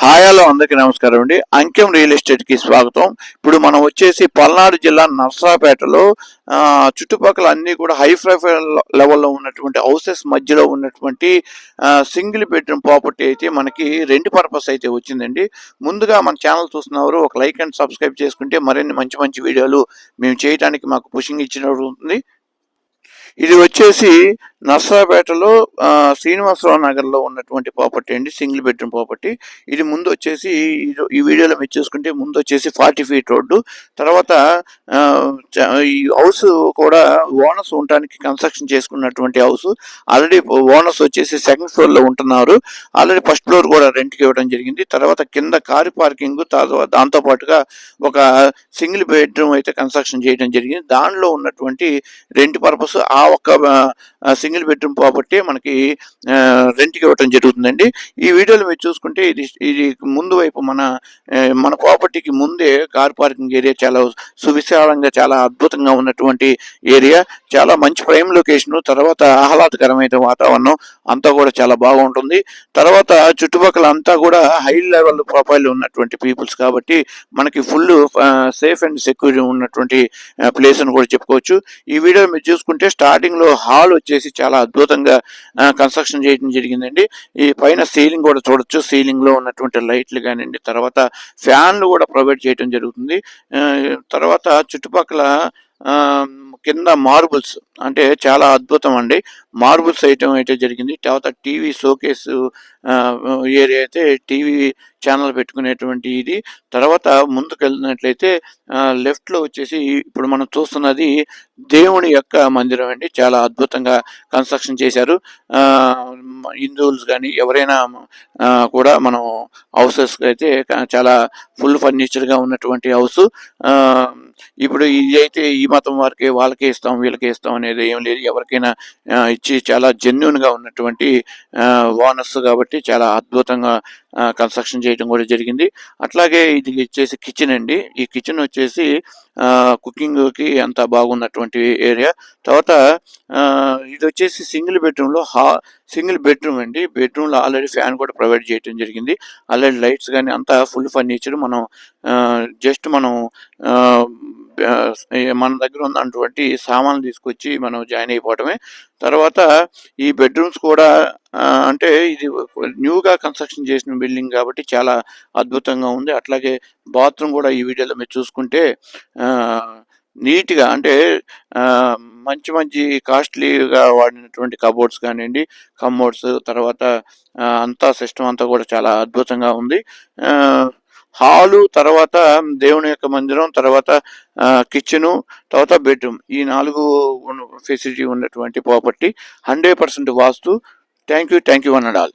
Hi hello అందరికీ నమస్కారం అండి. అంకెం రియల్ ఎస్టేట్కి స్వాగతం. ఇప్పుడు మనం వచ్చేసి పల్నాడు జిల్లా నర్సరాపేటలో చుట్టుపక్కల అన్నీ కూడా హై ప్రొఫైల్ లెవెల్లో ఉన్నటువంటి హౌసెస్ మధ్యలో ఉన్నటువంటి సింగిల్ బెడ్రూమ్ ప్రాపర్టీ అయితే మనకి రెంట్ పర్పస్ అయితే వచ్చిందండి. ముందుగా మన ఛానల్ చూస్తున్నవారు ఒక లైక్ అండ్ సబ్స్క్రైబ్ చేసుకుంటే మరిన్ని మంచి మంచి వీడియోలు మేము చేయడానికి మాకు పుషింగ్ ఇచ్చినట్టు ఉంటుంది. ఇది వచ్చేసి నర్సరాపేటలో శ్రీనివాసరావు నగర్లో ఉన్నటువంటి ప్రాపర్టీ అండి, సింగిల్ బెడ్రూమ్ ప్రాపర్టీ. ఇది ముందు వచ్చేసి ఈ వీడియోలో మీరు చూసుకుంటే ముందు వచ్చేసి 40 ఫీట్ రోడ్డు. తర్వాత ఈ హౌస్ కూడా ఓనర్స్ ఉండటానికి కన్స్ట్రక్షన్ చేసుకున్నటువంటి హౌస్. ఆల్రెడీ ఓనర్స్ వచ్చేసి సెకండ్ ఫ్లోర్లో ఉంటున్నారు. ఆల్రెడీ ఫస్ట్ ఫ్లోర్ కూడా రెంట్కి ఇవ్వడం జరిగింది. తర్వాత కింద కారు పార్కింగ్, దాంతోపాటుగా ఒక సింగిల్ బెడ్రూమ్ అయితే కన్స్ట్రక్షన్ చేయడం జరిగింది. దానిలో ఉన్నటువంటి రెంట్ పర్పస్ ఆ ఒక్క సింగిల్ బెడ్రూమ్ ప్రాపర్టీ మనకి రెంట్కి ఇవ్వటం జరుగుతుందండి. ఈ వీడియోలో మీరు చూసుకుంటే ఇది ముందు వైపు మన ప్రాపర్టీకి ముందే కార్ పార్కింగ్ ఏరియా చాలా సువిశాలంగా చాలా అద్భుతంగా ఉన్నటువంటి ఏరియా. చాలా మంచి ప్రైమ్ లొకేషన్. తర్వాత ఆహ్లాదకరమైన వాతావరణం అంతా కూడా చాలా బాగుంటుంది. తర్వాత చుట్టుపక్కల అంతా కూడా హై లెవెల్ ప్రొఫైల్ ఉన్నటువంటి పీపుల్స్ కాబట్టి మనకి ఫుల్ సేఫ్ అండ్ సెక్యూర్ ఉన్నటువంటి ప్లేస్ అని కూడా చెప్పుకోవచ్చు. ఈ వీడియో మీరు చూసుకుంటే స్టార్టింగ్ లో హాల్ వచ్చేసి చాలా అద్భుతంగా కన్స్ట్రక్షన్ చేయడం జరిగిందండి. ఈ పైన సీలింగ్ కూడా చూడొచ్చు. సీలింగ్ లో ఉన్నటువంటి లైట్లు కానివ్వండి, తర్వాత ఫ్యాన్లు కూడా ప్రొవైడ్ చేయడం జరుగుతుంది. తర్వాత చుట్టుపక్కల కింద మార్బుల్స్ అంటే చాలా అద్భుతం అండి. మార్బుల్స్ ఐటమ్ అయితే జరిగింది. తర్వాత టీవీ షోకేస్ ఏరియా అయితే టీవీ ఛానల్ పెట్టుకునేటువంటి ఇది. తర్వాత ముందుకు వెళ్ళినట్లయితే లెఫ్ట్లో వచ్చేసి ఇప్పుడు మనం చూస్తున్నది దేవుని యొక్క మందిరం అండి. చాలా అద్భుతంగా కన్స్ట్రక్షన్ చేశారు. హిందువులు కానీ ఎవరైనా కూడా మనం హౌసెస్ అయితే చాలా ఫుల్ ఫర్నిచర్గా ఉన్నటువంటి హౌస్. ఇప్పుడు ఇది అయితే ఈ మతం వారికి వాళ్ళకే ఇస్తాం వీళ్ళకే ఇస్తాం అనేది ఏం లేదు. ఎవరికైనా ఇచ్చి చాలా జెన్యున్గా ఉన్నటువంటి ఓనర్స్ కాబట్టి చాలా అద్భుతంగా కన్స్ట్రక్షన్ చేయడం కూడా జరిగింది. అట్లాగే ఇది వచ్చేసి కిచెన్ అండి. ఈ కిచెన్ వచ్చేసి కుకింగ్కి అంత బాగున్నటువంటి ఏరియా. తర్వాత ఇది వచ్చేసి సింగిల్ బెడ్రూమ్ అండి. బెడ్రూమ్లో ఆల్రెడీ ఫ్యాన్ కూడా ప్రొవైడ్ చేయడం జరిగింది. ఆల్రెడీ లైట్స్ కానీ అంతా ఫుల్ ఫర్నిచర్. మనం జస్ట్ మనం మన దగ్గర ఉన్నటువంటి సామాన్లు తీసుకొచ్చి మనం జాయిన్ అయిపోవటమే. తర్వాత ఈ బెడ్రూమ్స్ కూడా అంటే ఇది న్యూగా కన్స్ట్రక్షన్ చేసిన బిల్డింగ్ కాబట్టి చాలా అద్భుతంగా ఉంది. అట్లాగే బాత్రూమ్ కూడా ఈ వీడియోలో మీరు చూసుకుంటే నీట్గా అంటే మంచి మంచి కాస్ట్లీగా వాడినటువంటి కబోర్డ్స్ కానివ్వండి, కమోడ్స్, తర్వాత అంతా సిస్టమ్ అంతా కూడా చాలా అద్భుతంగా ఉంది. హాలు, తర్వాత దేవుని యొక్క మందిరం, తర్వాత కిచెను, తర్వాత బెడ్రూమ్, ఈ 4 ఫెసిలిటీ ఉన్నటువంటి property. 100% vastu. Thank you one and all.